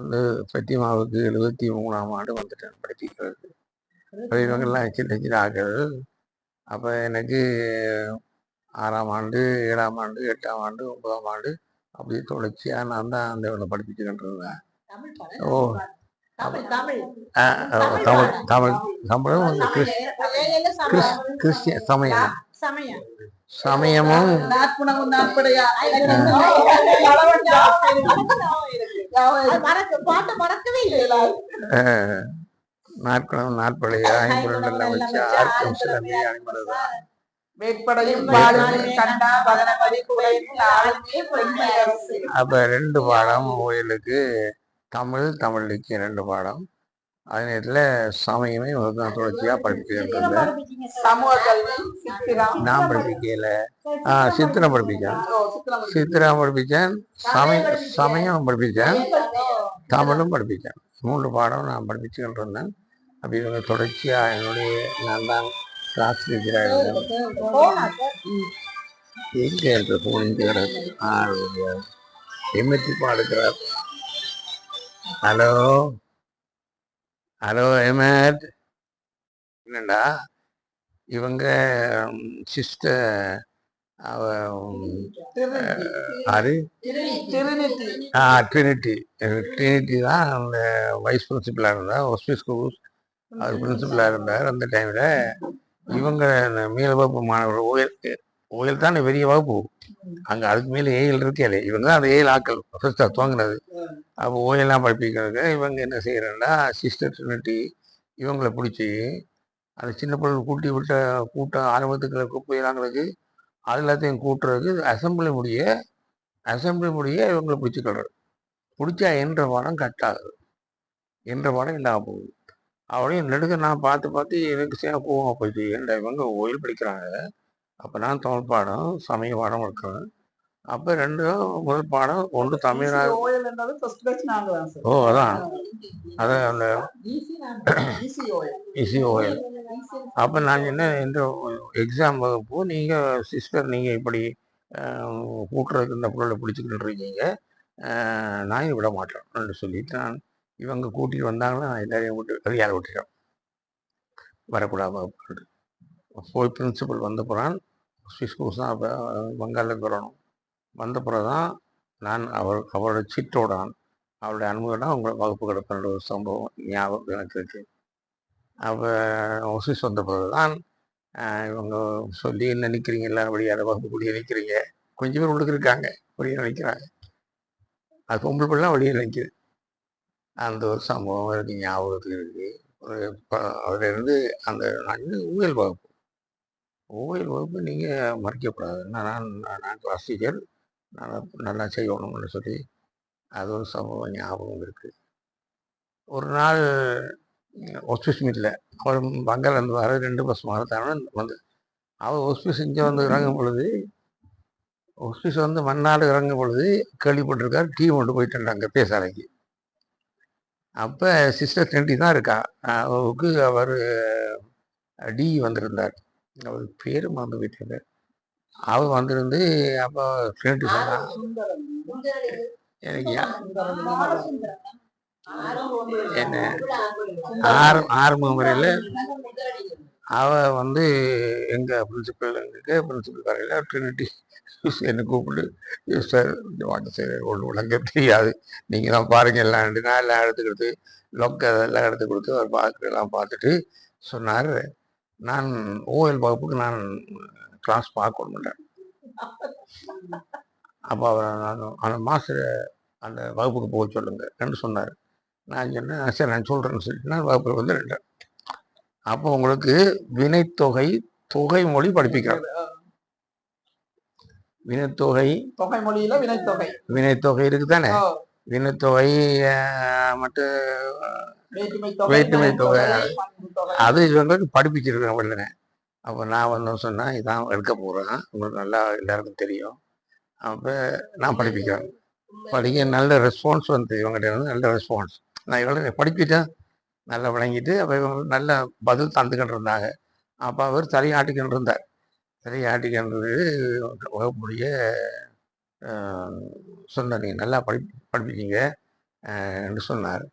வந்து ஃபத்திமாவுக்கு 73ஆம் ஆண்டு வந்துட்டேன் படிப்பிக்கிறது. இவங்கெல்லாம் சின்ன சின்ன ஆக்கள். அப்போ எனக்கு 6ஆம் ஆண்டு 7ஆம் ஆண்டு 8ஆம் ஆண்டு 9ஆம் ஆண்டு அப்படி தொடர்ச்சியாக நான் தான் அந்த இவனை படிப்பிச்சுக்கிட்டு இருந்தேன். ஓ தமிழ் தமிழ் தமிழும் வந்து கிறிஸ்டிய சமயமும் நாட்களும் நாட்பழைய ஐம்புலெல்லாம் வச்சு ஆர்க்கம் சில அணிமலதான் அப்ப 2 பாடம் கோயிலுக்கு தமிழுக்கு 2 பாடம். அதே நேரத்தில் சமயமே தொடர்ச்சியா படிச்சுக்கிட்டு இருந்தேன். நான் படிப்பிக்கல, சித்திரம் படிப்பிச்சேன், சமயம் படிப்பிச்சேன், தமிழும் படிப்பிச்சேன். 3 பாடம் நான் படிப்பிச்சுக்கிட்டு இருந்தேன். அப்படி இவங்க தொடர்ச்சியா என்னுடைய நான் தான் கிளாஸ் டீச்சராக இருந்தேன். எங்க என்ற போன் எம்எத்தி பாடுக்கிறார். ஹலோ ஹலோ எமட், என்னண்டா இவங்க சிஸ்டர் ட்ரினிட்டி தான் அந்த வைஸ் பிரின்சிபலாக இருந்தார். ஹாஸ்பிஸ் ஸ்கூல் அவர் பிரின்சிபலாக இருந்தார். அந்த டைமில் இவங்க மேல் வகுப்பு மாணவர்கள் ஓயல் தான் பெரிய வகுப்பு, அங்கே அதுக்கு மேலே ஏஎல் இருக்கே, இவங்க தான் அந்த ஏழு ஆக்கள் ஃபர்ஸ்ட்டாக துவங்கினது. அப்போ ஓயெல்லாம் படிப்பிக்கிறதுக்கு இவங்க என்ன செய்கிறேன்னா சிஸ்டர் ட்ரினிட்டி இவங்களை பிடிச்சி அந்த சின்ன பிள்ளைகள் கூட்டம் ஆரம்பத்துக்குள்ள குப்பையிலாங்களுக்கு அது எல்லாத்தையும் கூட்டுறதுக்கு அசம்பிளி முடிய இவங்களை பிடிச்சிக்கிறது. பிடிச்சா என்ற பாடம் கட் ஆகுது, என்ற பாடம் இல்லாமல் போகுது. அவளையும் நெடுக்க நான் பார்த்து எனக்கு சேர கோவமாக போயிடுச்சு. ஏன்டா இவங்க ஓயில் படிக்கிறாங்க, அப்போ நான் தமிழ் பாடம் சமய பாடம் இருக்கிறேன். அப்போ 2 முதல் பாடம் ஒன்று தமிழாக. ஓ அதான் அந்த இசி ஓயில். அப்போ நான் என்ன இந்த எக்ஸாம் வகுப்பு நீங்கள் சிஸ்டர் நீங்கள் இப்படி கூட்டுறதுக்கு இந்த பொருளை பிடிச்சிக்கிட்டு இருக்கீங்க, நான் விட மாட்டேன் சொல்லிட்டு நான் இவங்க கூட்டிகிட்டு வந்தாங்கன்னா நான் எல்லாரையும் விட்டுட்டேன், வரக்கூடாது வகுப்பு. போய் பிரின்சிபல் வந்த பிறான் ஸ்கூல்ஸ் தான் அப்போ வங்காளில் வரணும். வந்த பிறகு தான் நான் அவரோட சிட்டோடான் அவருடைய அனுமதினா உங்களை வகுப்பு கிடப்பேன் ஒரு சம்பவம் ஞாபகம் எனக்கு இருக்கு. அப்போ ஆஃபீஸ் வந்த பிறகு தான் இவங்க சொல்லி என்ன நிற்கிறீங்க எல்லாரும் வெளியாத வகுப்பு கூடிய நிற்கிறீங்க, கொஞ்சம் பேர் உள்ளுக்கு இருக்காங்க வெளியே நிற்கிறாங்க, அது பொம்பளை பிள்ளைலாம் வெளியே நிற்கிது. அந்த ஒரு சம்பவம் எனக்கு ஞாபகத்தில் இருக்குது. அதிலிருந்து அந்த ஊழல் வகுப்பு நீங்கள் மறைக்கக்கூடாது, நான் கிளாஸ் டீச்சர், நல்லா செய்யணும்னு சொல்லி அது ஒரு சம்பவம் ஞாபகம் இருக்குது. ஒரு நாள் ஹாஸ்பிஸ் மீட்டில் அவர் வங்காளந்து வர 2 பஸ் மாறத்தான வந்து அவர் ஹாஸ்பிஸ் இங்கே வந்து இறங்கும் பொழுது, ஹாஸ்பிஸ் வந்து மண்ணாடு இறங்கும் பொழுது கேள்விப்பட்டிருக்கார் டீம் கொண்டு போயிட்டாங்க பேசாலைக்கு. அப்போ சிஸ்டர் ட்ரெண்டி தான் இருக்கா, அவருக்கு அவர் டி வந்திருந்தார், அவர் பேர் மறந்து போயிட்டு அவர் வந்திருந்து. அப்போ ட்ரெண்டி சொன்னான் எனக்கு என்ன ஆரம்ப முறையில் அவ வந்து எங்கள் பிரின்சிபல் வரையில் ட்ரினிட்டி என்னை கூப்பிட்டு சார் வாங்க சார் ஒன்று விளங்க தெரியாது, நீங்கள் தான் பாருங்கள் எல்லாம் நான் எல்லாம் எடுத்துக்கிட்டு லொக்க அதெல்லாம் எடுத்து கொடுத்து அவர் பார்க்கலாம் பார்த்துட்டு சொன்னார், நான் ஓஎல் வகுப்புக்கு நான் கிளாஸ் பார்க்க மாட்டேன். அப்போ அவர் அந்த மாஸ்டர் அந்த வகுப்புக்கு போக சொல்லுங்க சொன்னார். நான் சொன்னேன் சரி நான் சொல்கிறேன்னு சொல்லிட்டு நான் வகுப்பில் வந்து 2. அப்போ உங்களுக்கு தொகை மொழி படிப்பிக்கிறார். வினைத்தொகை இருக்குதானே, வினைத்தொகை மட்டும் வேற்றுமை தொகை அது இவங்களுக்கு படிப்பிச்சிருக்கேன் இல்லைங்க. அப்போ நான் வந்து சொன்னேன் இதான் எடுக்க போகிறேன், உங்களுக்கு நல்லா எல்லாருக்கும் தெரியும், அப்போ நான் படிப்பிக்கிறேன். படிக்க நல்ல ரெஸ்பான்ஸ் வந்து இவங்ககிட்ட வந்து நல்ல ரெஸ்பான்ஸ், நான் இவங்களை படிப்பிட்டேன் நல்லா விளங்கிட்டு. அப்போ இவங்க நல்ல பதில் தந்துக்கிட்டு இருந்தாங்க. அப்போ அவர் தலையாட்டிக்கிட்டு இருந்தார். தலையாட்டிக்கின்றது வகுப்புடைய சொன்னார், நீங்கள் நல்லா படிப்பிக்கிங்க, என்று சொன்னார்.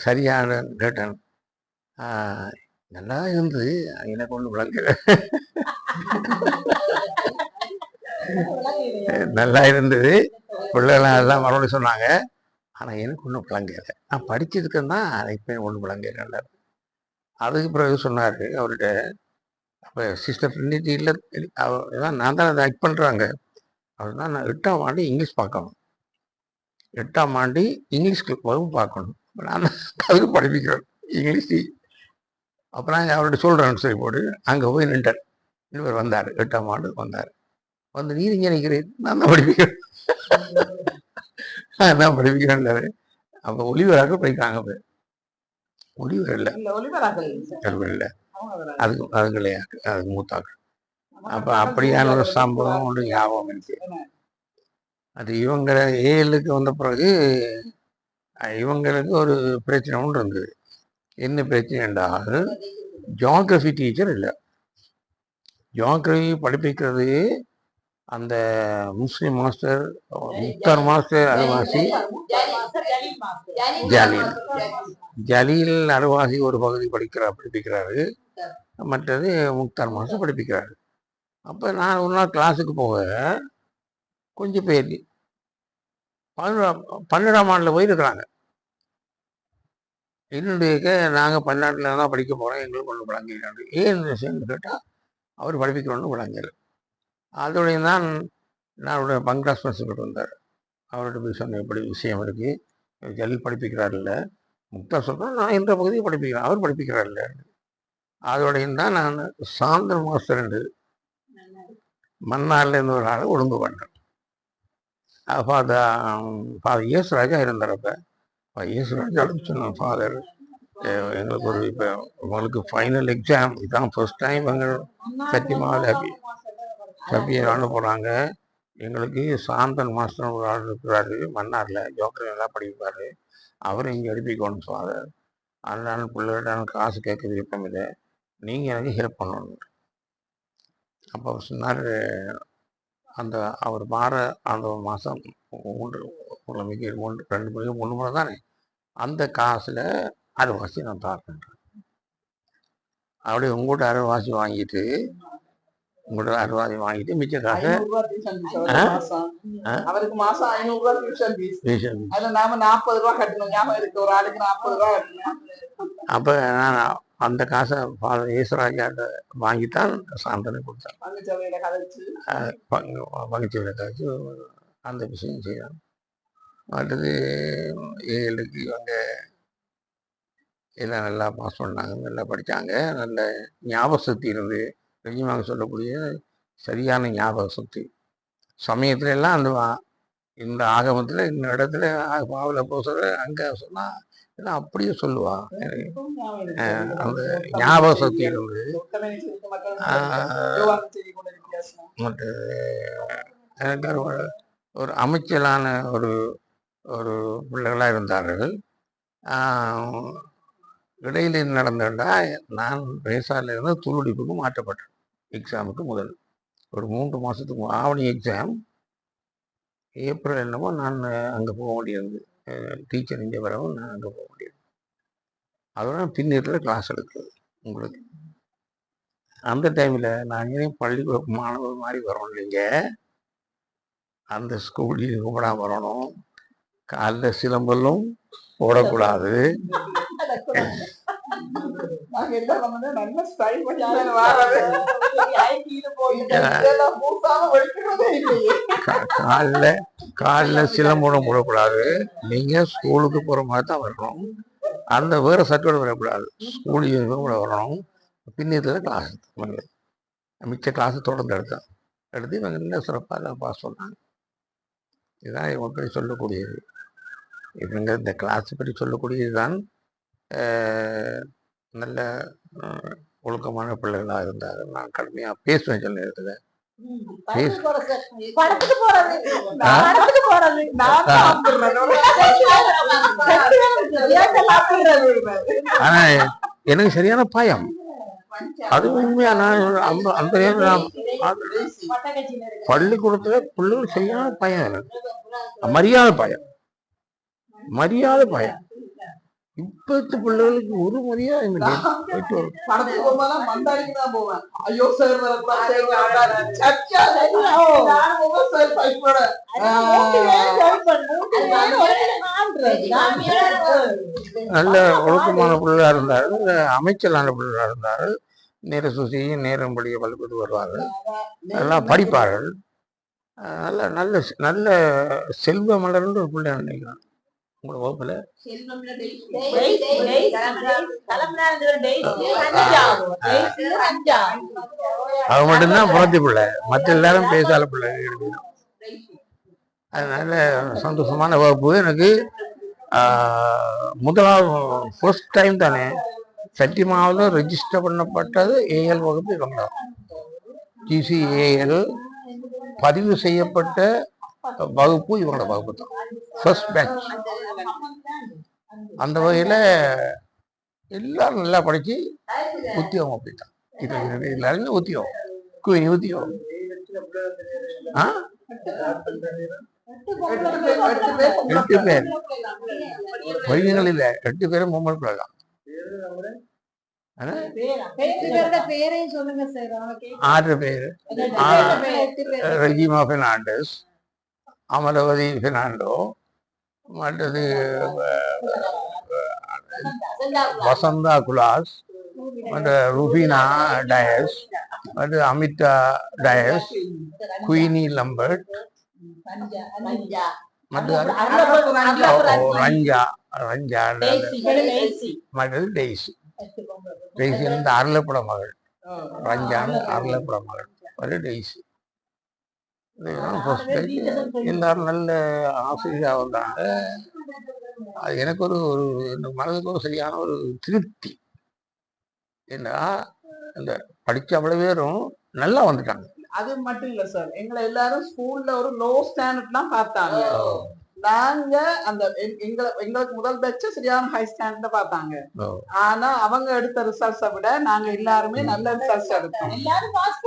சரியான கேட்டேன். நல்லா இருந்தது, எனக்கு ஒன்று விளங்கல. நல்லா இருந்தது, பிள்ளைலாம் எல்லாம் மறுபடியும் சொன்னாங்க. ஆனால் எனக்கு ஒன்றும் விளங்கலை. நான் படிச்சிருக்கேன்னா அதை இப்போ ஒன்றும் விளங்கல. அதுக்கு பிறகு சொன்னார் அவர்கிட்ட, அப்போ சிஸ்டர் ட்ரினிட்டியில் தான் நான் தான் அதை ஆக்ட் பண்ணுறாங்க. அவர் தான், நான் 8ஆம் ஆண்டு இங்கிலீஷ் பார்க்கணும், 8ஆம் ஆண்டு இங்கிலீஷ் வகுப்பு பார்க்கணும். நான் அதுக்கு படிப்பிக்கிறேன் இங்கிலீஷ். அப்புறம் அவர்கிட்ட சொல்கிறேன்னு சொல்லி போட்டு அங்கே போய் நின்றார். இவர் வந்தார், 8ஆம் ஆண்டு வந்தார். வந்து நீர் இங்கே நிற்கிறேன், நான் தான் படிப்பிக்கிறேன், நான் படிப்பிக்கிறேன்டாரு. அப்போ ஒளிவராக படிக்கிறாங்க. அப்போ ஒளிவர் இல்லை, இல்லை, அதுக்கு அது கிடையாது, அதுக்கு மூத்தாக்கள். அப்போ அப்படியான ஒரு சம்பவம் ஒன்று ஞாபகம் இருக்கு. அது இவங்க ஏழுக்கு வந்த பிறகு இவங்களுக்கு ஒரு பிரச்சனை ஒன்று இருந்தது. என்ன பிரச்சனை என்றால், ஜியாகிரபி டீச்சர் இல்லை. ஜியாகிரபி படிப்பிக்கிறது அந்த முஸ்லிம் மாஸ்டர், முக்தார் மாஸ்டர் அருவாசி, ஜலீல் அருவாசி ஒரு பகுதி படிப்பிக்கிறாரு, மற்றது முக்தார் மாஸ்டர் படிப்பிக்கிறாரு. அப்போ நான் ஒரு நாள் கிளாஸுக்கு போக கொஞ்சம் பேர் 12ஆம் ஆண்டில் போயிருக்கிறாங்க. என்னுடைய நாங்கள் 12ஆண்டில் தான் படிக்க போகிறோம், எங்களுக்கு ஒன்று விளங்கிறாரு. ஏன் விஷயம்னு கேட்டால் அவர் படிப்பிக்கிறோன்னு விளங்கல. அதோடைய தான் என்னுடைய பங்காஸ் பிரின்சிபல் வந்தார். அவர்கிட்ட போய் சொன்ன, எப்படி விஷயம் இருக்குது, ஜலீல் படிப்பிக்கிறார் இல்லை, முக்தா சொல்கிறேன், நான் எந்த பகுதியும் படிப்பிக்கிறேன், அவர் படிப்பிக்கிறார் இல்லை. அதோடையும் தான் நான் சாந்தன் மாஸ்டர் என்று மன்னார்லேருந்து ஒரு ஆளை ஒழுங்கு பண்ணேன். ஃபாதர் இயேசுராஜா இருந்தார். அப்போ இயேசுராஜா சொன்னேன், ஃபாதர் எங்களுக்கு ஒரு இப்போ உங்களுக்கு ஃபைனல் எக்ஸாம் இதுதான், ஃபர்ஸ்ட் டைம் எங்கள் சத்தியமாக சபியரானு போகிறாங்க. எங்களுக்கு சாந்தன் மாஸ்டர் ஒரு ஆள் இருக்கிறாரு மன்னாரில், ஜோக்கர் நல்லா படிப்பார், அவரை இங்கே எழுப்பிக்கணும் ஃபாதர். அதனால பிள்ளைகிட்ட காசு கேட்க விருப்பம் இல்லை, நீங்கள் எனக்கு ஹெல்ப் பண்ணணும். அப்போ சொன்னார், அந்த அவர் மாற அந்த மாதம் 3 முறை தானே, அந்த காசில் அரைவாசி நான் தாரேன். அப்படியே உங்கள்கிட்ட அரைவாசி வாங்கிட்டு மிச்ச காசை அவருக்கு மாசம் 500 ரூபாய் டியூஷன் ஃபீஸ். அத நாம 40 ரூபாய் கட்டணும். ஞாபகம் இருக்கு, ஒரு ஆளுக்கு 40 ரூபாய் கட்டணும். அப்ப நான் அந்த காசை ஃபாதர் ஈஸ்வராஜாட்ட வாங்கித்தான் சாந்தனை கொடுத்தேன். பங்குச்சந்தையில கதைச்சு அந்த விஷயம் செய்யலாம். அடுத்தது 7க்கு இவங்க எல்லாம் நல்லா பாஸ் பண்ணாங்க, நல்லா படித்தாங்க, நல்ல ஞாபக சக்தி இருந்து, நிஜமாக சொல்லக்கூடிய சரியான ஞாபக சக்தி. சமயத்துல எல்லாம் அந்த இந்த ஆகமத்தில் இந்த இடத்துல பாவில் போசுற அங்கே சொன்னால் எல்லாம் அப்படியே சொல்லுவா. அந்த ஞாபக சக்தி இருந்து எனக்கு ஒரு அமைச்சலான ஒரு ஒரு பிள்ளைகளாக இருந்தார்கள். இடையில நடந்தா நான் ரேசால இருந்து துளுடிப்புக்கு மாற்றப்பட்டேன். எக்ஸாமுக்கு முதல் ஒரு 3 மாதத்துக்கு ஆவணி எக்ஸாம், ஏப்ரல் என்னமோ நான் அங்கே போக வேண்டியது, டீச்சர் இங்கே வரவும் நான் அங்கே போக வேண்டியது. அதோட பின்னீட்டில் கிளாஸ் எடுக்கிறது உங்களுக்கு. அந்த டைமில் நான் ஏன் பள்ளிக்கூட மாணவர் மாதிரி வரணும், இல்லைங்க, அந்த ஸ்கூல் யூனிஃபார்ம் வரணும், காலில் சிலம்பலும் போடக்கூடாது. காலில் சிலம்பலம் போடக்கூடாது. நீங்க ஸ்கூலுக்கு போற மாதிரி தான் வரணும். அந்த வேற சர்டிஃபிகேட் வரக்கூடாது, ஸ்கூல் யூனிஃபார்ம் கூட வரணும். பின்னத்தில் கிளாஸ் மிச்ச கிளாஸ் தொடர்ந்து எடுத்து இவங்க நல்ல சிறப்பாக பாஸ் பண்ணாங்க. இதுதான் இவங்க பற்றி சொல்லக்கூடியது. இவங்க இந்த கிளாஸ் பற்றி சொல்லக்கூடியது தான். நல்ல ஒழுக்கமான பிள்ளைகளாக இருந்தாங்க. நான் கடுமையாக பேசுவேன் சில நேரத்தில். ஆனா எனக்கு சரியான பயம், அது உண்மையா. நான் அந்த நேரம் பள்ளிக்கூடத்துல பிள்ளைகள் சரியான பயம், எனக்கு மரியாதை பயம். மரியாதை பயம். இப்பத்து பிள்ளைகளுக்கு ஒரு மரியாதை இல்லை. போயிட்டு வரும். படத்துக்கு போகும்போது மந்தாடிக்கு தான் போவேன். ஐயோ சார் நல்ல ஒழுக்கமான பிள்ளையா இருந்தாரு, அமைச்சலான பிள்ளையா இருந்தாரு. நேர சுசியும் நேரம்படிய பள்ளிக்கூடத்துக்கு வருவார்கள், எல்லாம் படிப்பார்கள். நல்ல நல்ல நல்ல செல்வ மலர்ன்ற ஒரு பிள்ளை நினைக்கிறேன் உங்களோட வகுப்புல. அவ மட்டும்தான் புறத்தி பிள்ளை, மற்ற எல்லாரும் பேசாத பிள்ளை. அதனால சந்தோஷமான வகுப்பு. எனக்கு முதலாவது ஃபர்ஸ்ட் டைம் தானே சத்தியமாவது ரெஜிஸ்டர் பண்ணப்பட்டது ஏஎல் வகுப்பு இவங்க. GCAL பதிவு செய்யப்பட்ட வகுப்பு இவங்களோட வகுப்பு தான், ஃபர்ஸ்ட் பேட்ச். அந்த வகையில எல்லாரும் நல்லா படிச்சு உத்தியோகம் அப்படித்தான். இது எல்லாருமே உத்தியோகம், குயினி உத்தியோகம். 8 பேர் பையன்கள் இல்ல, 8 பேரும் பொம்பளை பிள்ளை தான். 6 பேர். ரெஜிமா பெர்னாண்டஸ், அமரவதி பெர்னாண்டோ, மற்றது வசந்தா குலாஸ், மற்ற ருபீனா டயஸ், மற்ற அமிதா டயஸ், குயினி லம்பர்ட், ரஞ்சா ரஞ்சா, மற்றது டெய்ஸி. டெய்ஸி வந்து அருளப்பட மகள், ரஞ்சான் அருளப்பட மகள், ஒரு டெய்ஸி. எல்லாரும் நல்ல ஆசிரியரா வந்தாங்க. அது எனக்கு ஒரு மனதுக்கு ஒரு சரியான ஒரு திருப்தி. ஏன்னா இந்த படிச்ச அவ்வளவு பேரும் நல்லா வந்துட்டாங்க. அது மட்டும் இல்ல சார், எங்களை எல்லாரும் ஸ்கூல்ல ஒரு லோ ஸ்டாண்டர்ட்லாம் பார்த்தாங்க. நாங்க அந்த எங்களுக்கு முதல் பேட்ச் சரியான ஹை ஸ்டாண்டர்ட் பார்த்தாங்க. ஆனா அவங்க எடுத்த ரிசல்ட்ஸை விட நாங்க எல்லாருமே நல்ல ரிசல்ட்ஸ் எடுத்தோம்.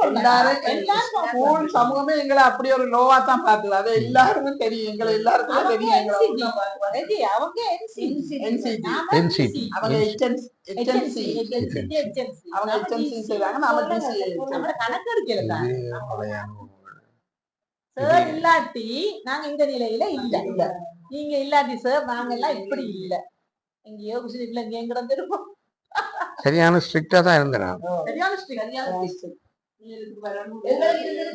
எல்லாரும் ஸ்கூல் சமூகமே எங்களை அப்படி ஒரு லோவா தான் பார்த்தது. அது எல்லாருமே தெரியும், எங்களை எல்லாருக்குமே தெரியும். அவங்க செய்வாங்க, நாம சார் இல்லாட்டி நாங்க இந்த நிலையில இல்ல. நீங்க இல்லாட்டி சார் நாங்க எல்லாம் இப்படி இல்ல. எங்கேயோ குசில எங்க கிடந்திருப்போம். சரியான ஸ்ட்ரிக்டா தான் இருந்தேன். சரியான ஸ்ட்ரிக்ட்.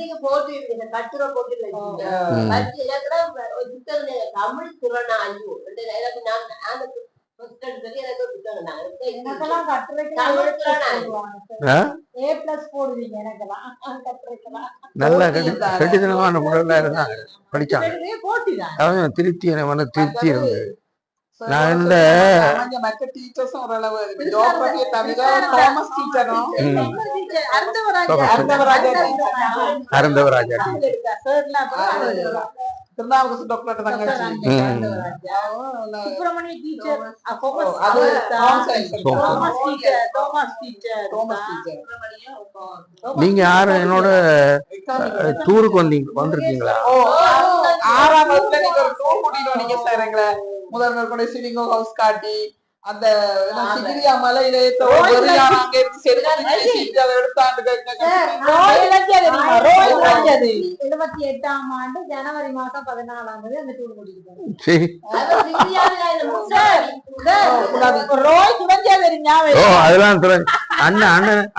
நீங்க போட்டு கட்டுரை போட்டு தமிழ் திறனா ஐயோ நல்ல கட்டித்தனமான முறையில இருந்தாங்க, படிச்சாங்க. திருப்தி திருப்தி இருந்தது. நான் இந்த மற்ற டீச்சர்ஸும் ஓரளவு ஜியோகிராஃபியை தவிர தாமஸ் டீச்சரும் அருந்தவராஜா திருநாவுக்கரசு டாக்டர் தங்கச்சி, நீங்க யாரு என்னோட டூருக்கு வந்திருக்கீங்களா? 6ஆம் வகுப்புல நீங்க ஒரு டூர் கூட்டிட்டு வந்தீங்க சார் எங்களை. முதல்வர் கூட சிலிங்கோ ஹவுஸ் காட்டி அந்த சிகிரியா மலையில எட்டாம் ஆண்டு ஜனவரி மாசம் 14ஆம் தேதி அந்த டூர் கூட்டிட்டு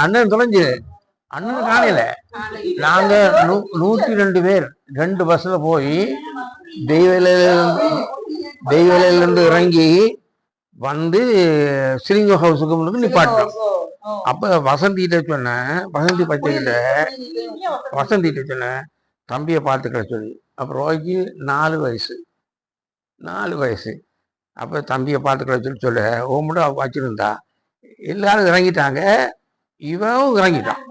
அண்ணன் தொலைஞ்சு அண்ணன் காணையில நாங்க 102 பேர் 2 பஸ்ல போய் தெய்வலையில இருந்து இறங்கி வந்து சிலிங்கோ ஹவுஸுக்கு முன்னுக்கு நிப்பாட்டோம். அப்ப வசந்திகிட்ட சொன்னேன், வசந்தி பச்சைக்கிட்ட வசந்திகிட்ட சொன்னேன் தம்பியை பார்த்துக்கிற சொல்லி. அப்புறம் ரோய்க்கு 4 வயசு. அப்ப தம்பியை பார்த்துக்கிற சொல்ல ஓமுட வச்சிருந்தா எல்லாரும் இறங்கிட்டாங்க, இவனும் இறங்கிட்டான்.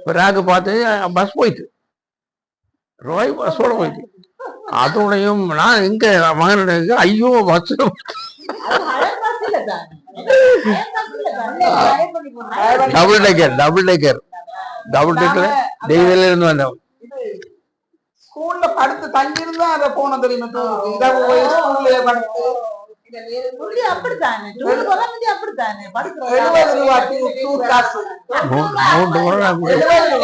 பிறகு பார்த்து பஸ் போயிட்டு ரோய் பஸ்ஸோட போயிட்டு. அதோடையும் நான் எங்க மகனுடைய ஐயோ பஸ் டபுள் டேக்கர் தெய்வல இருந்து வந்தோம். ஸ்கூல்ல படுத்து தங்கியிருந்தா அதை போன தெரியுமா, ஸ்கூல்ல படுத்து முந்தி அப்படித்தானே டூர் போக முந்தி அப்படித்தானே 70 ரூபா டூர் காசு. 3 வருடம் 70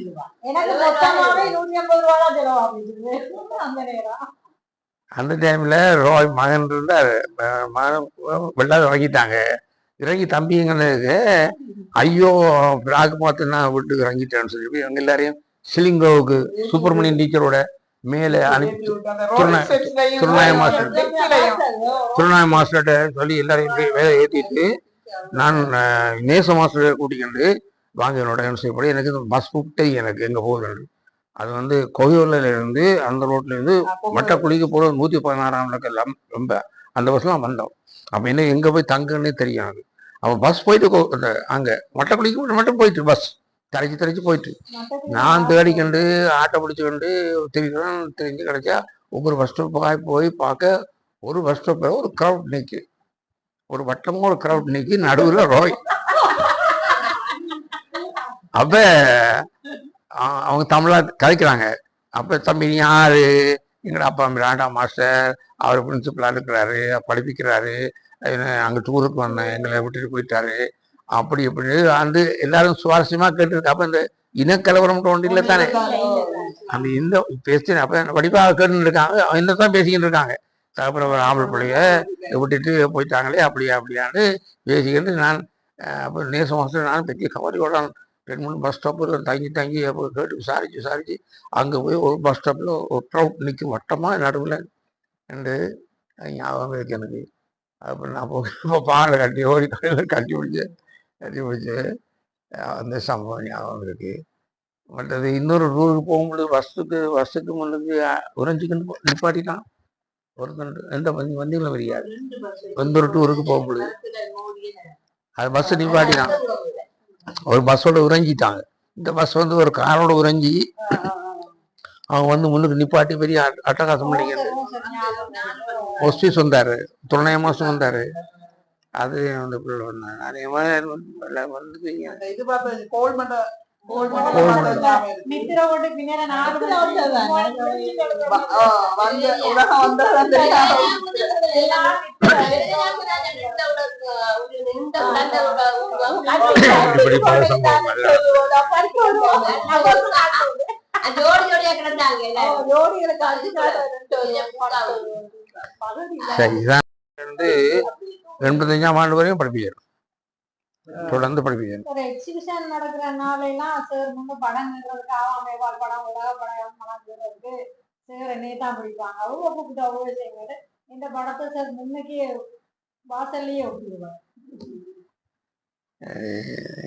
ரூபா. எனக்கு மொத்தமாவே 150 ரூபா தான் செலவாகுது அந்த நேரம். அந்த டைம்ல ரோய் மகன் இருந்தாரு. மகன் வெள்ளாத வாங்கிட்டாங்க. இறங்கி தம்பிங்களுக்கு ஐயோ பிராக் பார்த்து நான் வீட்டுக்கு இறங்கிட்டேன்னு சொல்லி இவங்க எல்லாரையும் சிலிங்கோவுக்கு சுப்பிரமணியன் டீச்சரோட மேலே அனுப்பி திருநாய மாஸ்டர்கிட்ட சொல்லி எல்லாரையும் வேலை ஏற்றிட்டு நான் நேச மாஸ்டரை கூட்டிக்கிட்டு வாங்க என்னோட செய்யப்படி எனக்கு பஸ் புக் தெரியும் எனக்கு எங்கே போகுதுன்னு. அது வந்து கோயிலில் இருந்து அந்த ரோட்ல இருந்து மட்டக்குழிக்கு போகிறது 116 எல்லாம் ரொம்ப அந்த பஸ்லாம் வந்தோம். அப்போ என்ன எங்கே போய் தங்குன்னே தெரியும் எனக்கு. அப்போ பஸ் போயிட்டு அங்கே மட்டக்குழிக்கு மட்டும் போயிட்டு பஸ் தரைச்சு போயிட்டு நான் தேடிக்கண்டு ஆட்டோ பிடிச்சிக்கொண்டு தெரிஞ்சு கிடைச்சா ஒவ்வொரு பஸ் ஸ்டாப்பாக போய் பார்க்க ஒரு பஸ் ஸ்டாப்பில் ஒரு க்ரௌட் நிற்கி ஒரு வட்டமாக ஒரு க்ரௌட் நிற்கி நடுவில் ரோய். அப்ப அவங்க தமிழா கதைக்கிறாங்க. அப்ப தம்பி யாரு எங்கட அப்பா மிராண்டா மாஸ்டர் அவர் பிரின்சிபலா இருக்கிறாரு படிப்பிக்கிறாரு அங்க டூருக்கு வந்தேன் எங்களை விட்டுட்டு போயிட்டாரு அப்படி இப்படி வந்து எல்லாரும் சுவாரஸ்யமா கேட்டுருக்கு. அப்ப இந்த இனக்கலவரம் ஒன்று இல்லை தானே அந்த இந்த பேசி அப்ப படிப்பாக கேட்டு இருக்காங்க என்னத்தான் பேசிக்கிட்டு இருக்காங்க. அப்புறம் ஒரு ஆம்பளை பிள்ளைய விட்டுட்டு போயிட்டாங்களே அப்படியான்னு பேசிக்கிட்டு நான் அப்போ நேச மாஸ்டர் நான் பெரிய கவரியோட 2-3 பஸ் ஸ்டாப்பில் தங்கி அப்போ கேட்டு விசாரிச்சு அங்கே போய் ஒரு பஸ் ஸ்டாப்பில் ஒரு க்ரௌட் நிற்கி வட்டமாக நடுவில் என்று ஞாபகம் இருக்கு எனக்கு. அப்புறம் நான் இப்போ பானை கட்டி ஓடி கட்டி பிடிச்சி அந்த சம்பவம் ஞாபகம் இருக்கு. மற்றது இன்னொரு டூருக்கு போகும்போது பஸ்ஸுக்கு முன்னுக்கு உறைஞ்சிக்கின்னு நிப்பாட்டிட்டான் ஒருத்தன் எந்த வண்டியில் வரியாது எந்த ஒரு டூருக்கு போகும்போது அது பஸ் நிப்பாட்டினான். ஒரு பஸ்ஸோட உறைஞ்சிட்டாங்க. இந்த பஸ் வந்து ஒரு காரோட உறைஞ்சி அவங்க வந்து முன்னுக்கு நிப்பாட்டி பெரிய அட்டகாசம் பண்ணிக்கிறது. ஹொஸ்டிஸ் வந்தாரு துணை மாசம் வந்தாரு. அது வந்து அதே மாதிரி சரிதான் 85ஆம் ஆண்டு வரையும் படிப்பிக்கிறோம் தொடர்ந்து படிப்பிக்கிறோம். ஒரு எக்ஸிபிஷன் நடக்கிற நாளெல்லாம் சார் முன்ன படங்கிறதுக்கு ஆவாமேவாள் படம் உலக படம் படங்கிறதுக்கு சார் என்னையே தான் பிடிப்பாங்க. அவ்வளோ கூப்பிட்டு அவ்வளோ செய்யுங்க இந்த படத்தை சார் முன்னைக்கு வாசல்லையே ஒட்டிடுவார்.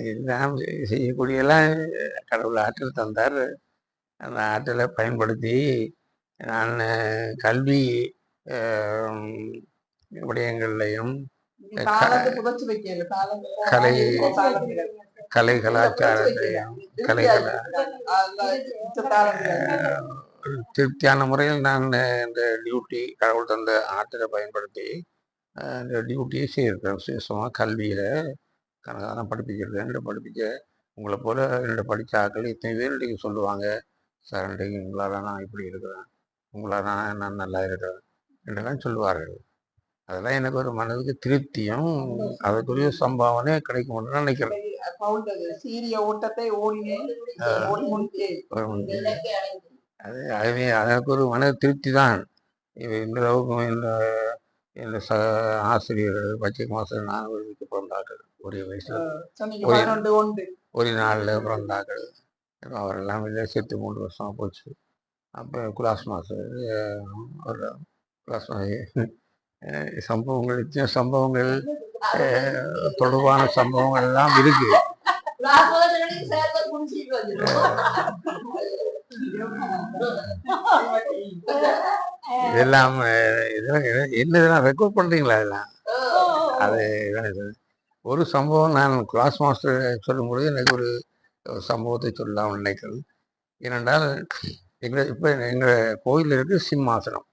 இதெல்லாம் செய்யக்கூடியெல்லாம் கடவுள் ஆற்றல் தந்தார். அந்த ஆற்றலை பயன்படுத்தி நான் கல்வி விடயங்கள்லையும் கலை கலாச்சாரத்தையும் திருப்தியான முறையில் நான் இந்த டியூட்டி கடவுள் தந்த ஆற்றலை பயன்படுத்தி இந்த டியூட்டியை செய்திருக்கிறேன். விசேஷமாக கல்வியில் கணக்கான படிப்பிக்கிறது படிப்பிக்க உங்களை போல என்னோட படித்த ஆட்கள் இத்தனை பேர் இன்றைக்கு சொல்லுவாங்க சார் இன்றைக்கு உங்களால் நான் இப்படி இருக்கிறேன் உங்களால் நான் நல்லா இருக்கிறேன் என்றெல்லாம் சொல்லுவார்கள். அதெல்லாம் எனக்கு ஒரு மனதுக்கு திருப்தியும் அதுக்குரிய சம்பாவனை கிடைக்கும் நினைக்கிறேன். அதுவே எனக்கு ஒரு மன திருப்தி தான். இந்த அளவுக்கு இந்த ஆசிரியர்கள் பச்சை மாசம் நான் பிறந்தார்கள் ஒரே வயசுல ஒரு நாளில் பிறந்தார்கள். அவரெல்லாம் இல்லை செத்து 3 வருஷமா போச்சு. அப்போ கிளாஸ் மாஸ்டர் ஒரு கிளாஸ் சம்பவங்கள் சம்பவங்கள் தொடர்பான சம்பவங்கள் எல்லாம் இருக்கு. இதெல்லாம் என்னதெல்லாம் ரெக்கார்ட் பண்றீங்களா? இதெல்லாம் அது ஒரு சம்பவம் நான் கிளாஸ் மாஸ்டர் சொல்லும்பொழுது எனக்கு ஒரு சம்பவத்தை சொல்லலாம் நினைக்கிறேன். ஏனென்றால் இப்போ எங்கள் கோயிலில் இருக்கு சிம்மாசனம்.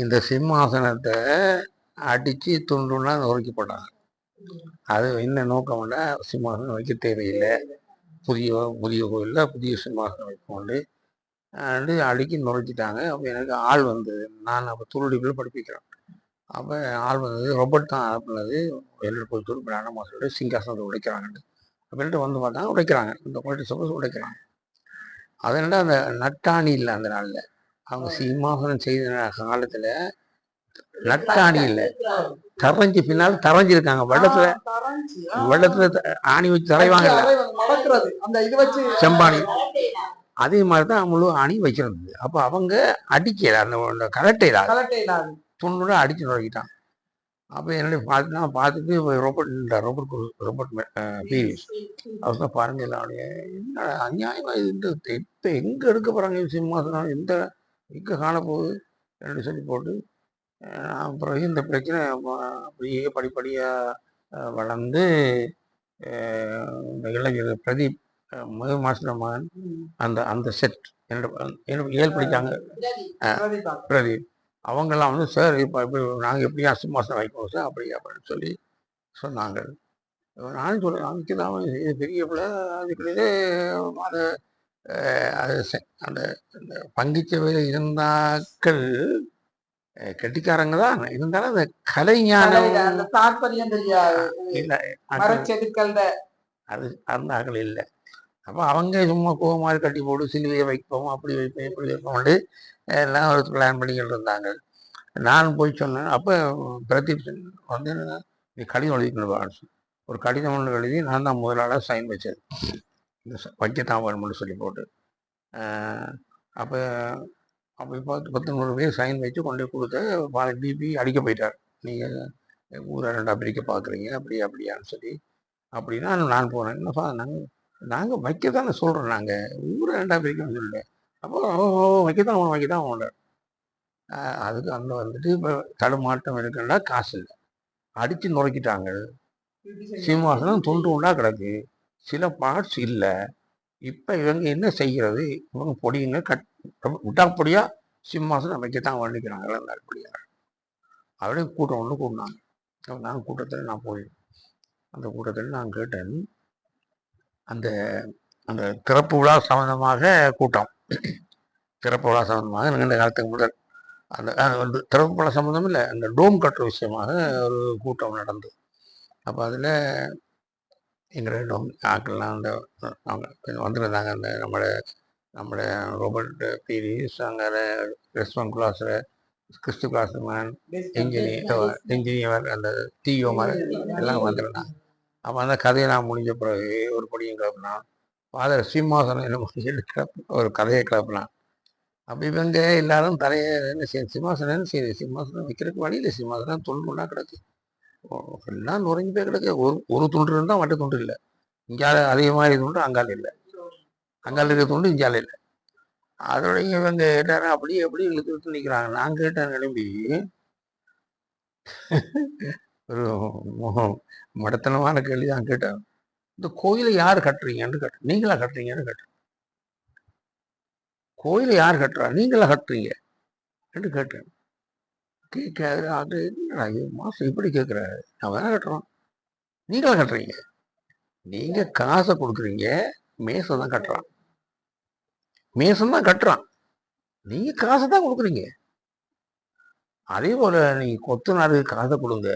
இந்த சிம்மாசனத்தை அடித்து துண்டுன்னா நொறுக்கி போட்டாங்க. அது என்ன நோக்கம்னா சிம்மாசனம் வைக்க தேவையில்லை, புதிய கோயிலில் புதிய சிம்மாசனம் வைக்கொண்டு அடிக்கி நுழைச்சிட்டாங்க. அப்போ எனக்கு ஆள் வந்தது. நான் அப்போ துருடிக்குள்ளே படிப்பிக்கிறேன். அப்போ ஆள் வந்தது. ரொபோட் தான் அனுப்புனது. என்னோட போய் துருப்பிடான மாதத்தோட சிங்காசனத்தை உடைக்கிறாங்கன்ட்டு. அப்படின்ட்டு வந்து பார்த்தாங்க, உடைக்கிறாங்க. இந்த குவாலிட்டி சப்போஸ் உடைக்கிறாங்க. அதனால அந்த நட்டாணி இல்லை அந்த நாளில். அவங்க சிம்மாசனம் செய்த காலத்தில் நட்டாணி இல்லை, தரைஞ்சி பின்னால் தரைஞ்சிருக்காங்க. வெள்ளத்துல ஆணி வச்சு தரைவாங்க செம்பாணி. அதே மாதிரிதான் முழு ஆணி வச்சிருந்தது. அப்ப அவங்க அடிக்கல, அந்த கலட்டையில துண்டோட அடிச்சு நுழைக்கிட்டான். அப்ப என்னுடைய நான் பார்த்துட்டு ரோபோட் பீரியஸ் அவர் தான் பாருங்க எல்லாருடைய என்ன அநியாயமா இது, இப்ப எங்க எடுக்க போறாங்க சிம்மாசனம், எங்க காணப்போகுது என்று சொல்லி போட்டு அப்புறம் இந்த பிரச்சனை அப்படியே படிப்படியாக வளர்ந்து இந்த இளைஞர் பிரதீப் முதல் மாஸ்டர் மகன் அந்த அந்த செட் என்னோட ஏழு படித்தாங்க பிரதீப். அவங்கெல்லாம் வந்து சார் இப்போ இப்படி நாங்கள் எப்படியா சிம்மாசனம் வைக்கணும் சார் அப்படி அப்படின்னு சொல்லி சொன்னாங்க. நானும் சொல்கிறேன், அதுக்கு தான் இது பெரிய பிள்ளை அதுக்குள்ளே அதை அது அந்த பங்குச்சவையில் இருந்தாக்கள் கெட்டிக்காரங்க தான் இருந்தாலும் அந்த கலைஞானம் தாற்பயம் தெரியாது. அது அந்த ஆக்கள் இல்லை. அப்போ அவங்க சும்மா கோவமாக கட்டி போட்டு சிலுவையை வைப்போம், அப்படி வைப்போம், இப்படி வைப்போம்ட்டு எல்லாம் ஒரு பிளான் பண்ணிக்கிட்டு இருந்தாங்க. நான் போய் சொன்னேன். அப்போ பிரதீப் வந்து நீ கடிதம் எழுதிக்கணும், ஒரு கடிதம் ஒன்று எழுதி நான் தான் முதலாளாக சைன் வச்சது, இந்த வைக்கத்தான் வேணும்னு சொல்லி போட்டு. அப்போ அப்படி பார்த்து 19 பேர் சைன் வச்சு கொண்டு கொடுத்த பிபி அடிக்க போயிட்டார். நீங்கள் ஊரை 2 பிரிக்க பார்க்குறீங்க அப்படியான்னு சொல்லி. அப்படின்னா நான் போனேன். என்னப்பா நாங்கள் வைக்கத்தானே சொல்கிறோம், நாங்கள் ஊரை 2 பிரிக்கணும்னு சொல்லிட்டேன். அப்போ வைக்கத்தான் ஓனர். அதுக்கு அங்கே வந்துட்டு இப்போ தடுமாட்டம் இருக்குன்னா காசு இல்லை, அடித்து நுழைக்கிட்டாங்க. சிம்மாசனம் துண்டு உண்டா கிடக்கு, சில பார்ட்ஸ் இல்லை. இப்போ இவங்க என்ன செய்கிறது, இவங்க பொடியுங்க விட்டா பொடியா சிம்மாசனம் வைக்கத்தான் வண்டிக்கிறாங்க அப்படியா. அப்படியே கூட்டம் ஒன்று கூட்டினாங்க. நான் கூட்டத்தில் நான் போய் அந்த கூட்டத்தில் நான் கேட்டேன். அந்த அந்த திறப்பு விழா சம்பந்தமாக கூட்டம், திறப்பு விழா சம்பந்தமாக நீண்ட காலத்துக்கு முதல் அந்த திறப்பு விழா சம்பந்தம் இல்லை, அந்த டோம் கட்டுற விஷயமாக ஒரு கூட்டம் நடந்தது. அப்போ அதில் எங்கள் 2 ஆக்கள்லாம் அந்த அவங்க வந்துருந்தாங்க. அந்த நம்மளோட ரோபர்ட் பீரிஸ், அங்கே ரெஸ்பான் கிளாஸில் கிறிஸ்து கிளாஸ் மேன், இன்ஜினியர், அந்த டிஓ மாதிரி எல்லாம் வந்துருந்தாங்க. அப்போ அந்த கதையை நான் முடிஞ்ச பிறகு ஒரு படியும் கிளப்பினான். ஃபாதர் சிம்மாசனம் என்ன ஒரு கதையை கிளப்பினான். அப்போ இவங்க எல்லாரும் தலையை என்ன செய்ய, சிம்மாசனம் என்ன செய்யுது, சிம்மாசனம் வைக்கிறதுக்கு வழியில் சிம்மாசனம் துண்டுனா கிடக்கு, எல்லாம் நுழைஞ்சு போய் கிடக்கு. ஒரு துண்டு இருந்தால் மற்ற துண்டு இல்லை. இங்கால அதே மாதிரி துண்டு அங்கால இல்லை, அங்கால இருக்கிற துண்டு இங்கால இல்லை. அதோட இவங்க கேட்டாரு, அப்படியே எப்படி இழுத்து நிற்கிறாங்க. நான் கேட்டேன் கிளம்பி, ஒரு மடத்தனமான கேள்வி தான் கேட்டேன். இந்த கோயிலை யார் கட்டுறீங்கன்னு கேட்டேன். நீங்களா கட்டுறீங்கன்னு கேட்டேன். கோயிலை யார் கட்டுறா, நீங்களா கட்டுறீங்க என்று கேட்டேன். கேட்காது. அது மாசம் இப்படி கேட்குறாரு. நான் வேணா கட்டுறோம், நீங்களா கட்டுறீங்க, நீங்க காசை கொடுக்குறீங்க, மேசம் தான் கட்டுறான், மேசம் தான் கட்டுறான், நீங்க காசை தான் கொடுக்குறீங்க. அதே போல நீங்க கொத்துனாரு காசை கொடுங்க,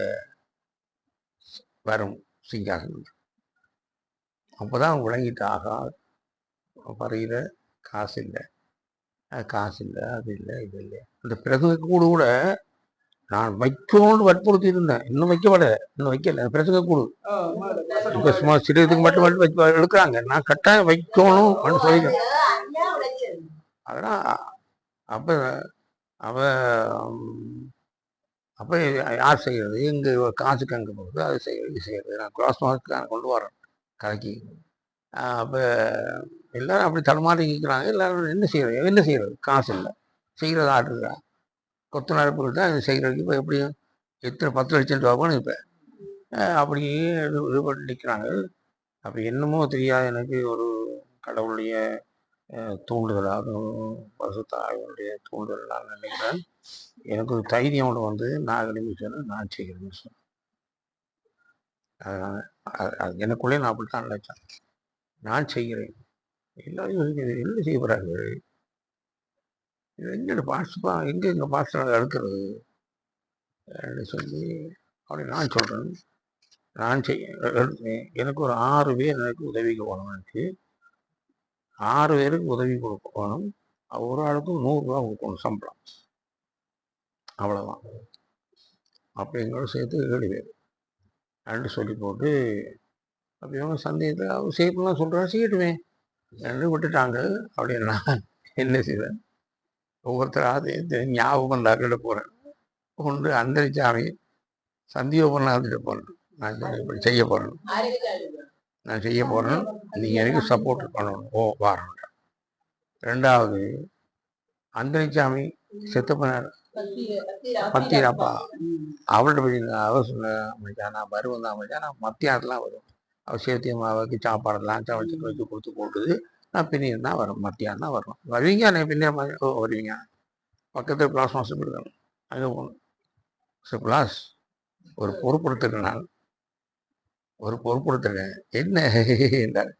வரும் சிங்காசனம். அப்போதான் விளங்கிட்டு, ஆகா பறையில காசு இல்லை, காசு இல்லை, அது இல்லை, இது இல்லை. அந்த பிரசங்க கூட நான் வைக்கணும்னு வற்புறுத்தி இருந்தேன். இன்னும் வைக்கப்பட, இன்னும் வைக்கல. பிரசங்க கூடு இப்போ சும்மா சிறியதுக்கு மட்டும் எடுக்கிறாங்க. நான் கட்டாயம் வைக்கணும் சொல்லிடுறேன். அதெல்லாம் அப்ப அவ அப்போ யார் செய்கிறது, எங்கே காசுக்கு அங்கே போகுது, அது செய்கிறது, இது செய்கிறது. நான் கிராஸ் மார்க் நான் கொண்டு வரேன் கதைக்கு. அப்போ எல்லாரும் அப்படி தடுமாறி கேட்குறாங்க. எல்லாரும் என்ன செய்கிறது, காசு இல்லை, செய்கிறது ஆட்டுறா கொத்தனார் பொருள் தான் இது செய்கிறதுக்கு. இப்போ எப்படியும் எத்தனை 10 லட்சம் ரூபான்னு இப்போ அப்படியே ஈடுபட்டு நிற்கிறாங்க. அப்போ என்னமோ தெரியாது, எனக்கு ஒரு கடவுளுடைய தூண்டுதலாக, பரிசுத்த ஆவியுடைய தூண்டுதல் நான் நினைக்கிறேன். எனக்கு ஒரு தைரியம் வந்து நான் எழுதி சொன்னேன், நான் செய்கிறேன்னு சொன்னேன். அது எனக்குள்ளே நான் அப்படித்தான் நினைச்சேன், நான் செய்கிறேன். எல்லாரும் என்ன செய்ய போறாங்க, இது என்னோட பாஸ்ட்பா எங்கே எங்கள் பாஸ்டர் எடுக்கிறது சொல்லி அப்படி நான் சொல்கிறேன். நான் எனக்கு ஒரு 6 பேர் எனக்கு உதவிக்கு போகணும். எனக்கு 6 பேருக்கு உதவி கொடுக்கணும். ஒரு ஆளுக்கும் 100 ரூபா கொடுக்கணும் சம்பளம், அவ்வளோதான். அப்போ எங்களோட சேர்த்து 7 பேர் ரெண்டு சொல்லி போட்டு அப்போ இவங்க சந்தேகத்தில் அவர் செய்யலாம் சொல்கிறா செய்யட்டுமே ரெண்டு விட்டுட்டாங்க. அப்படின்னா என்ன செய்வேன், ஒவ்வொருத்தராக ஞாபகம் வந்தாக்கிட்ட போகிறேன். கொண்டு அந்தரிச்சாமி சந்தியோபநாதிட்ட போகிறேன். நான் இப்படி செய்ய போகிறேன், நான் செய்ய போகிறேன், நீங்கள் எனக்கு சப்போர்ட் பண்ணணும். ஓ வாரேன். ரெண்டாவது அந்தரிச்சாமி செத்தப்பனார் பத்திரப்பா அவள்கிட்ட போய் அவர் சொன்ன அமைச்சா நான் வருவேன் தான் அமைச்சா நான் மத்தியானத்துலாம் வரும். அவர் சேர்த்தியம்மாவுக்கு சாப்பாடெல்லாம் சமைச்சு வச்சு கொடுத்து போட்டுது. நான் பின்னியம் தான் வரும், மத்தியானம் தான் வரும். வருவீங்க நான் பின்னியம் வருவீங்க. பக்கத்தில் கிளாஸ் மாஸ்டர் போயிருக்காங்க, அங்கே போகணும். சார் கிளாஸ் ஒரு பொறுப்படுத்துறேன், ஒரு பொறுப்படுத்துறேன் என்ன என்றார்.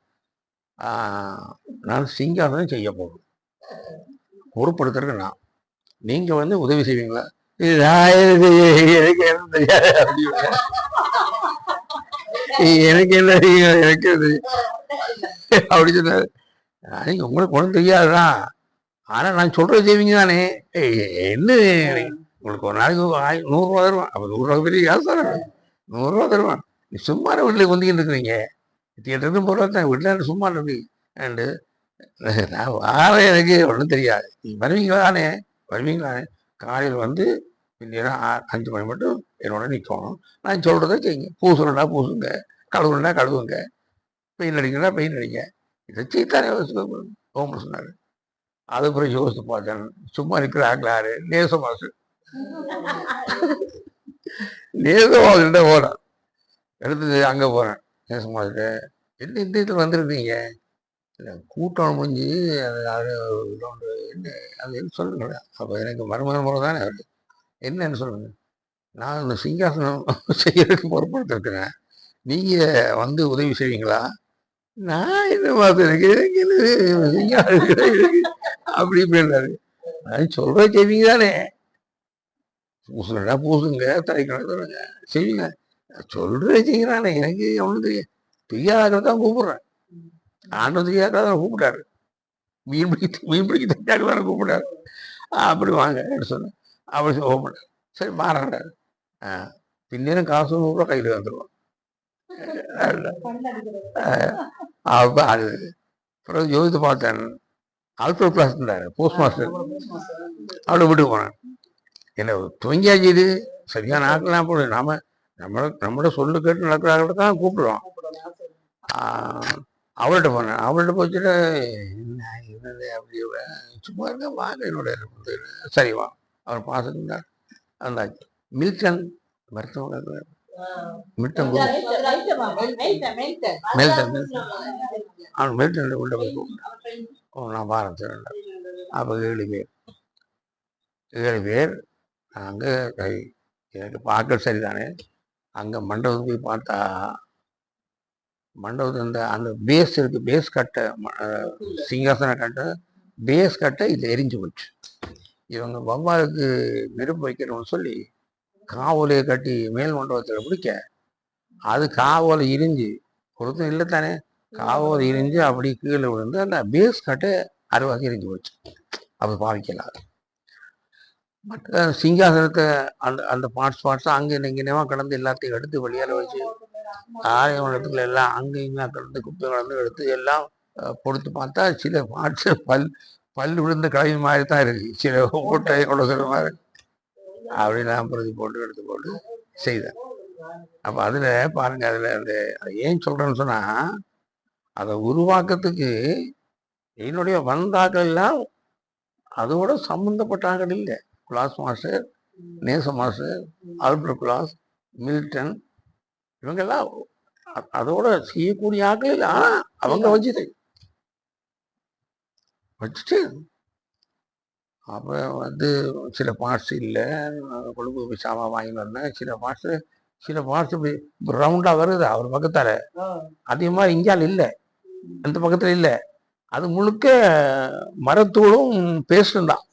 நான் சிங்காசனம் செய்ய போகிறேன், பொறுப்படுத்துறேன் நான், நீங்கள் வந்து உதவி செய்வீங்களா? எனக்கு என்ன தெரியாது அப்படி எனக்கு என்ன எனக்கு அப்படி சொன்னாரு. நீங்க உங்களுக்கு ஒன்றும் தெரியாதுதான், ஆனா நான் சொல்றது செய்வீங்க தானே. என்ன உங்களுக்கு ஒரு நாளைக்கு 100 ரூபா தருவான். அப்ப 100 ரூபா பெரிய காசு தானே, 100 ரூபா தருவான். நீ சும்மா வீட்டில் வந்துக்கிட்டு இருக்கிறீங்க, தியேட்டருக்கு போகிறதா வீட்டில் சும்மா இருக்கு. அண்டு நான் வார எனக்கு ஒன்றும் தெரியாது, நீ வருவீங்களா தானே, வருவீங்களானே. காலையில் வந்து பின்னேரம் 5 மணி மட்டும் என்னோட நிற்கணும். நான் சொல்கிறத செய்யுங்க, பூசுறா பூசுங்க, கழுவுனா கழுவுங்க, பெயின் அடிக்கிறா பெயின் அடிங்க, இதை செய்தானே ஓம் சொன்னார். அது அப்புறம் யோசித்து பார்த்தேன், சும்மா நிற்கிறாங்களாரு நேசமாசு நேசமாசுட்ட போகிறேன். எடுத்து அங்கே போகிறேன் நேசமாசுட்டு. என்ன இந்த இதில் வந்துருந்தீங்க, இல்லை கூட்டம் முடிஞ்சு அது என்ன அது என்ன சொல்லுங்க. அப்போ எனக்கு மருமக முறை தானே அவரு, என்னன்னு சொல்லுங்க. நான் இந்த சிங்காசனம் செய்யறதுக்கு பொறுப்படுத்திருக்கிறேன், நீங்கள் வந்து உதவி செய்வீங்களா? நான் என்ன பார்த்துருக்கு அப்படி இப்படின்னாரு. நான் சொல்ற செய்வீங்க தானே, பூசுனா பூசுங்க, தலைக்கணும் தருங்க செய்வீங்க, சொல்ற செய்கிறானே. எனக்கு ஒன்றும் தெரியாத தான் கூப்பிடுறேன், ஆண்டு தெரியாத தான் கூப்பிட்டாரு. மீன் பிடிக்க தெரியாத தானே கூப்பிட்டாரு. அப்படி வாங்க சொன்னேன். அப்படி ஓப்பன் சரி மாறாண்டாரு. பின்னேரம் காசு 100 ரூபா கையில் வந்துடுவோம். அப்போ அது அப்புறம் யோசித்து பார்த்தேன். ஆல்ஃபர் கிளாஸ் இருந்தார் போஸ்ட் மாஸ்டர், அவளை விட்டு போனேன். என்ன துவங்கியாச்சு, இது சரியான ஆக்கலாம் போடு. நம்மளோட சொல்லு கேட்டு நடக்கிறாங்க தான் கூப்பிடுவோம். அவள்கிட்ட போனேன். அவள்கிட்ட போச்சுட்டு என்ன அப்படி சும்மா இருக்க வாங்க என்னோட சரி வா. அவர் பாசம் இருந்தார் வந்தாச்சு. மில்டன் மருத்துவ மில்டன் அவன் மில்டன் உள்ள போய் கூப்பிட்டேன். ஓ நான் பாரேன். அப்போ 7 பேர் அங்கே எனக்கு பார்க்க சரிதானே. அங்கே மண்டபத்துக்கு போய் பார்த்தா மண்டபத்து அந்த பேஸ் இருக்கு, பேஸ் கட்டை சிங்காசன கட்டை பேஸ் கட்டை இது எரிஞ்சு போச்சு. இவங்க வவ்வாலுக்கு நெருப்பு வைக்கணும்னு சொல்லி காவலையை கட்டி மேல் மண்டபத்தில் பிடிக்க அது காவலை இரிஞ்சு பொருத்தம் இல்லை தானே, காவலை இரிஞ்சு அப்படி கீழே விழுந்து அந்த பேஸ் கட்டை அறுவாசி எரிஞ்சு போச்சு. அப்படி பாவிக்கலாம். மற்ற சிங்காசனத்தை அந்த பார்ட்ஸ் அங்கே இங்கேனவா கடந்து எல்லாத்தையும் எடுத்து வெளியால் வச்சு ஆலயம் இடத்துல எல்லாம் அங்கேயுமே கடந்து குப்பை கடந்து எடுத்து எல்லாம் பொறுத்து பார்த்தா சில பார்ட்ஸ் பல் விழுந்த கழிவு மாதிரி தான் இருக்கு, சில ஓட்டை கொண்டு சொல்ற மாதிரி. அப்படிலாம் பிரதி போட்டு எடுத்து போட்டு செய்தேன். அப்போ அதில் பாருங்க, அதில் அந்த ஏன் சொல்றேன்னு சொன்னா, அதை உருவாக்கத்துக்கு என்னுடைய வந்தாக்கள் எல்லாம் அதோட சம்பந்தப்பட்டார்கள் இல்லை. கிளாஸ் மாஸ்டர், நேச மாஸ்டர், ஆல்பர்ட் கிளாஸ், மில்டன், இவங்கெல்லாம் அதோட செய்யக்கூடிய ஆட்கள் இல்லை. ஆனால் அவங்க வச்சுட்டு அப்போ வந்து சில பார்ட்ஸ் இல்லை, கொழும்பு விசாமா வாங்கி வந்தேன். சில பார்ட்ஸ் இப்படி ரவுண்டாக வருது அவர் பக்கத்தால். அதே மாதிரி இங்கால் இல்லை, அந்த பக்கத்தில் இல்லை. அது முழுக்க மரத்தூளும் பேஸ்டும் தான்.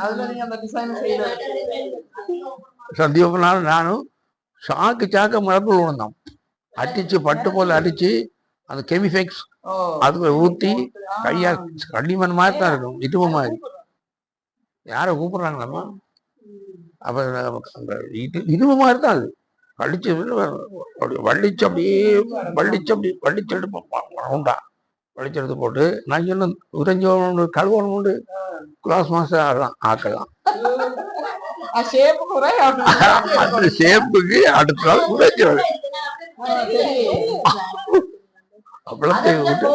அதுல நீங்க அந்த டிசைன் செய்யல. சந்தியோகனாலும் நானும் சாக்க மரக்குள் விழுந்தோம். அடிச்சு பட்டு போல அடிச்சு அந்த கெமிஃபெக்ஸ் அதுக்கு ஊற்றி கையா களிமண் மாதிரி தான் இருக்கும், இடுப்பு மாதிரி. யாரை கூப்பிடுறாங்களா? அப்ப இடுப்பு மாதிரி தான் அது. வள்ளிச்சு வள்ளிச்சு அப்படியே வள்ளிச்செடுத்து உண்டா வள்ளிச்செடுத்து போட்டு நான் சொன்ன உறைஞ்சோன்னு கழுவணும் உண்டு கிளாஸ் மாசம் ஆக்கலாம். அந்த ஷேப்புக்கு அடுத்த நாள் உறைஞ்சோடு அவ்வளோத்தை விட்டு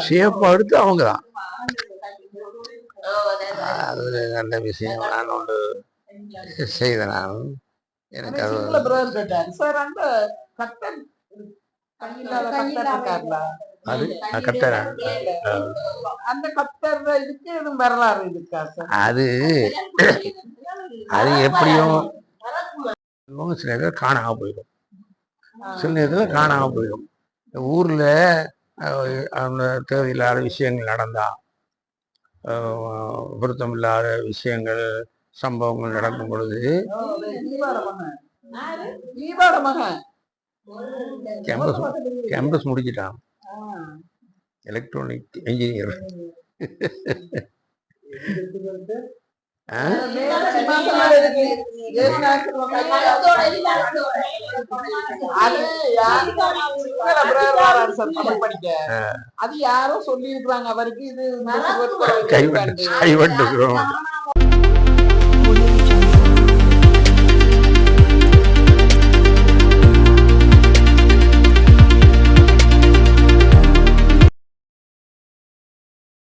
ஷேப் எடுத்து அவங்க தான். அது நல்ல விஷயம். நான் ஒன்று செய்த நான் எனக்கு அது கத்தரா அந்த கத்தர் இதுக்கு வரலாறு இருக்கா சார்? அது எப்படியும் சில நேரத்தில் காணாம போயிடும், சில நேரத்தில் காணாம போயிடும். ஊர்ல அந்த தேவையில்லாத விஷயங்கள் நடந்தா, பொருத்தம் இல்லாத விஷயங்கள் சம்பவங்கள் நடக்கும் பொழுது கேம்பஸ் முடிச்சிட்டான், எலக்ட்ரானிக் இன்ஜினியர். அது யாரோ சொல்லி இருக்கிறாங்க அவருக்கு இது கைவட்டுக்கிறோம்.